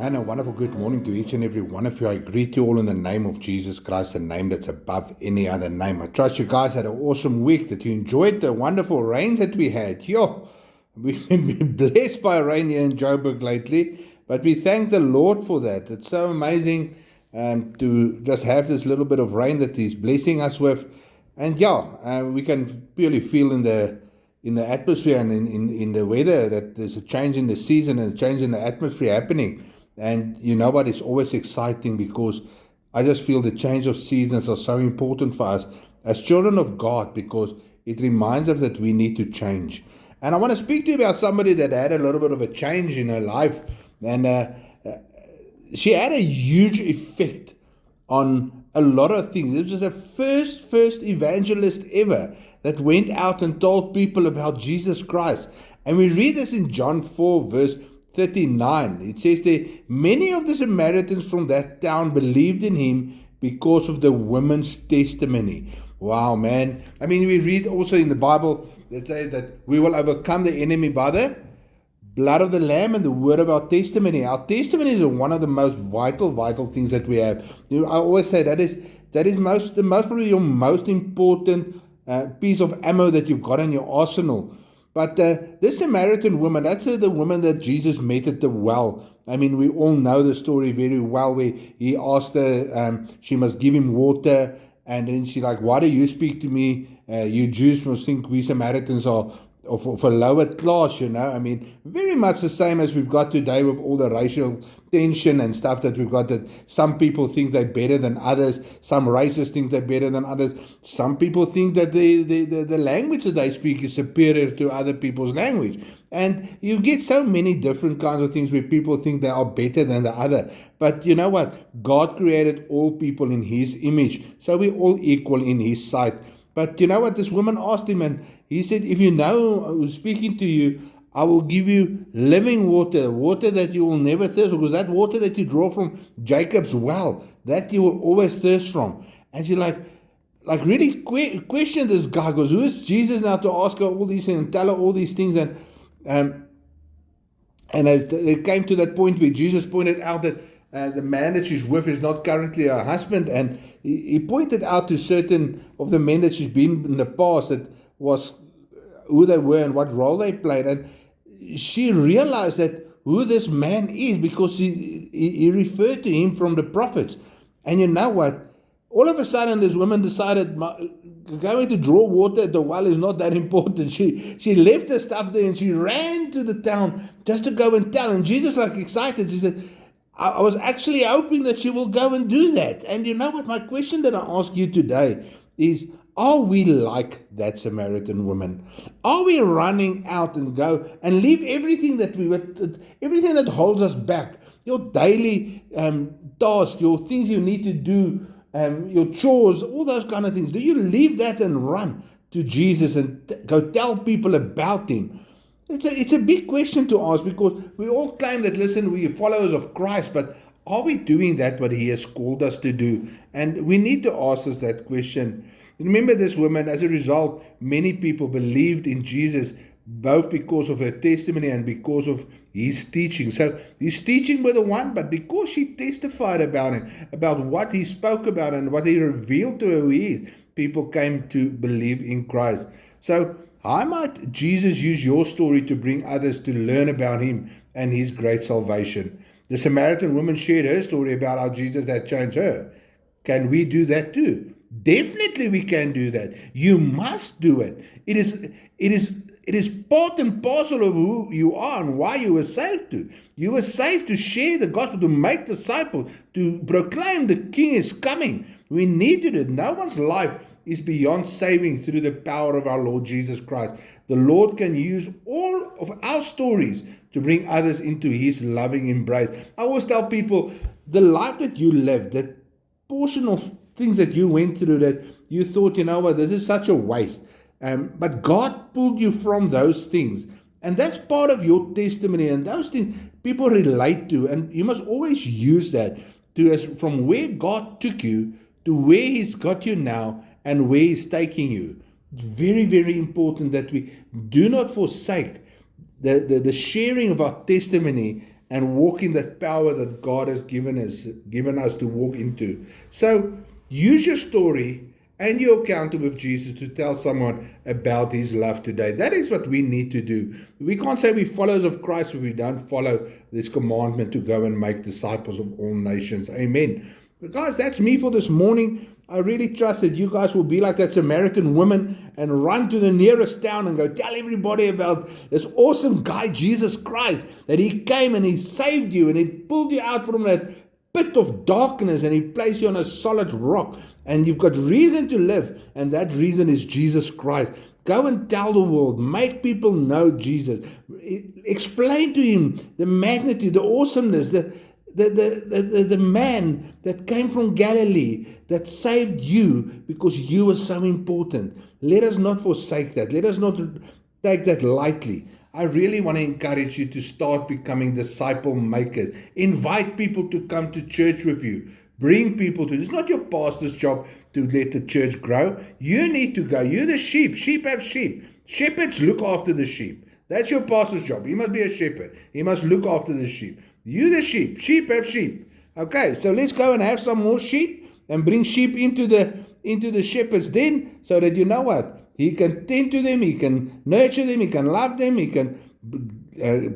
And a wonderful good morning to each and every one of you. I greet you all in the name of Jesus Christ, the name that's above any other name. I trust you guys had an awesome week, that you enjoyed the wonderful rains that we had. We've been blessed by rain here in Joburg lately, but we thank the Lord for that. It's so amazing to just have this little bit of rain that He's blessing us with. And we can really feel in the atmosphere and in the weather that there's a change in the season and a change in the atmosphere happening. And you know what? It's always exciting, because I just feel the change of seasons are so important for us as children of God, because it reminds us that we need to change. And I want to speak to you about somebody that had a little bit of a change in her life. And she had a huge effect on a lot of things. This was the first evangelist ever that went out and told people about Jesus Christ. And we read this in John 4 verse 39. It says there, many of the Samaritans from that town believed in him because of the woman's testimony. Wow, man. I mean, we read also in the Bible that say that we will overcome the enemy by the blood of the Lamb and the word of our testimony. Our testimony is one of the most vital things that we have. I always say that is probably your most important piece of ammo that you've got in your arsenal. But this Samaritan woman, that's the woman that Jesus met at the well. I mean, we all know the story very well, where he asked her, she must give him water. And then she's like, why do you speak to me? You Jews must think we Samaritans are of a lower class, I mean, very much the same as we've got today with all the racial tension and stuff that we've got, that some people think they're better than others, some races think they're better than others, some people think that the language that they speak is superior to other people's language. And you get so many different kinds of things where people think they are better than the other. But you know what? God created all people in His image, so we're all equal in His sight. But you know what? This woman asked him, and he said, if you know who's speaking to you, I will give you living water, water that you will never thirst, because that water that you draw from Jacob's well, that you will always thirst from. And she really questioned this guy, because who is Jesus now to ask her all these things and tell her all these things? And as it came to that point where Jesus pointed out that the man that she's with is not currently her husband, and he pointed out to certain of the men that she's been in the past that was who they were and what role they played. And she realized that who this man is, because he referred to him from the prophets. And you know what? All of a sudden, this woman decided going to draw water at the well is not that important. She left the stuff there and she ran to the town just to go and tell. And Jesus, excited, she said, I was actually hoping that she will go and do that. And you know what? My question that I ask you today is, are we like that Samaritan woman? Are we running out and go and leave everything everything that holds us back, your daily tasks, your things you need to do, your chores, all those kind of things? Do you leave that and run to Jesus and go tell people about Him? It's a big question to ask, because we all claim that, listen, we are followers of Christ, but are we doing that what He has called us to do? And we need to ask us that question. Remember this woman, as a result, many people believed in Jesus, both because of her testimony and because of His teaching. So His teaching were the one, but because she testified about Him, about what He spoke about and what He revealed to her who He is, people came to believe in Christ. So how might Jesus use your story to bring others to learn about Him and His great salvation? The Samaritan woman shared her story about how Jesus had changed her. Can we do that too? Definitely we can do that. You must do it. It is part and parcel of who you are and why you were saved to. You were saved to share the gospel, to make disciples, to proclaim the King is coming. We need to do it. No one's life is beyond saving through the power of our Lord Jesus Christ. The Lord can use all of our stories to bring others into His loving embrace. I always tell people, the life that you lived, that portion of things that you went through that you thought, you know what, this is such a waste. But God pulled you from those things. And that's part of your testimony. And those things people relate to. And you must always use that from where God took you to where He's got you now and where He's taking you. It's very, very important that we do not forsake the sharing of our testimony and walk in that power that God has given us to walk into. So use your story and your encounter with Jesus to tell someone about his love today. That is what we need to do. We can't say we're followers of Christ if we don't follow this commandment to go and make disciples of all nations. Amen. But guys, that's me for this morning. I really trust that you guys will be like that Samaritan woman and run to the nearest town and go tell everybody about this awesome guy, Jesus Christ, that he came and he saved you and he pulled you out from that pit of darkness and he placed you on a solid rock, and you've got reason to live, and that reason is Jesus Christ. Go and tell the world, make people know Jesus, explain to him the magnitude, the awesomeness, the man that came from Galilee that saved you because you were so important. Let us not forsake that. Let us not take that lightly. I really want to encourage you to start becoming disciple makers. Invite people to come to church with you. Bring people to. It's not your pastor's job to let the church grow. You need to go. You're the sheep. Sheep have sheep. Shepherds look after the sheep. That's your pastor's job. He must be a shepherd. He must look after the sheep. You the sheep. Sheep have sheep. Okay, so let's go and have some more sheep and bring sheep into the shepherd's den, so that you know what? He can tend to them, he can nurture them, he can love them, he can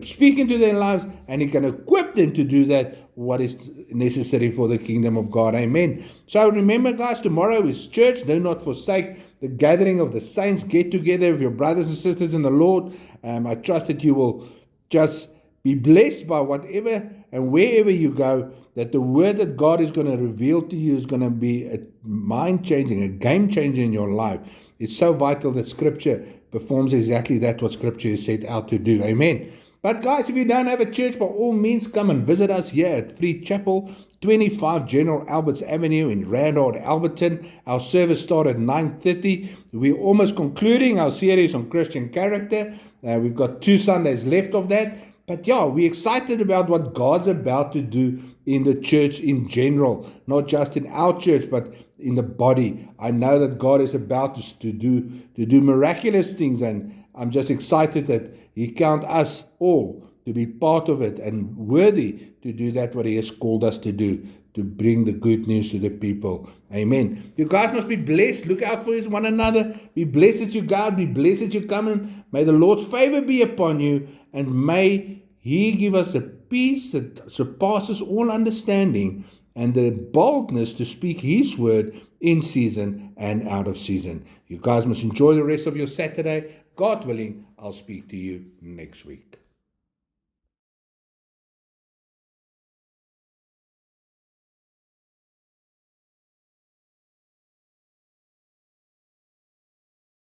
speak into their lives, and he can equip them to do that, what is necessary for the kingdom of God. Amen. So remember, guys, tomorrow is church. Do not forsake the gathering of the saints. Get together with your brothers and sisters in the Lord. I trust that you will just be blessed by whatever and wherever you go, that the word that God is going to reveal to you is going to be a mind-changing, a game-changer in your life. It's so vital that Scripture performs exactly that, what Scripture is set out to do. Amen. But guys, if you don't have a church, by all means, come and visit us here at Free Chapel, 25 General Alberts Avenue in Randolph, Alberton. Our service started at 9:30. We're almost concluding our series on Christian character. We've got 2 Sundays left of that. But yeah, we're excited about what God's about to do in the church in general, not just in our church, but in the body. I know that God is about to do miraculous things, and I'm just excited that He counts us all to be part of it and worthy to do that what He has called us to do, to bring the good news to the people. Amen. You guys must be blessed. Look out for one another. Be blessed as you go out. Be blessed as you come in. May the Lord's favor be upon you, and may He give us a peace that surpasses all understanding and the boldness to speak His word in season and out of season. You guys must enjoy the rest of your Saturday. God willing, I'll speak to you next week.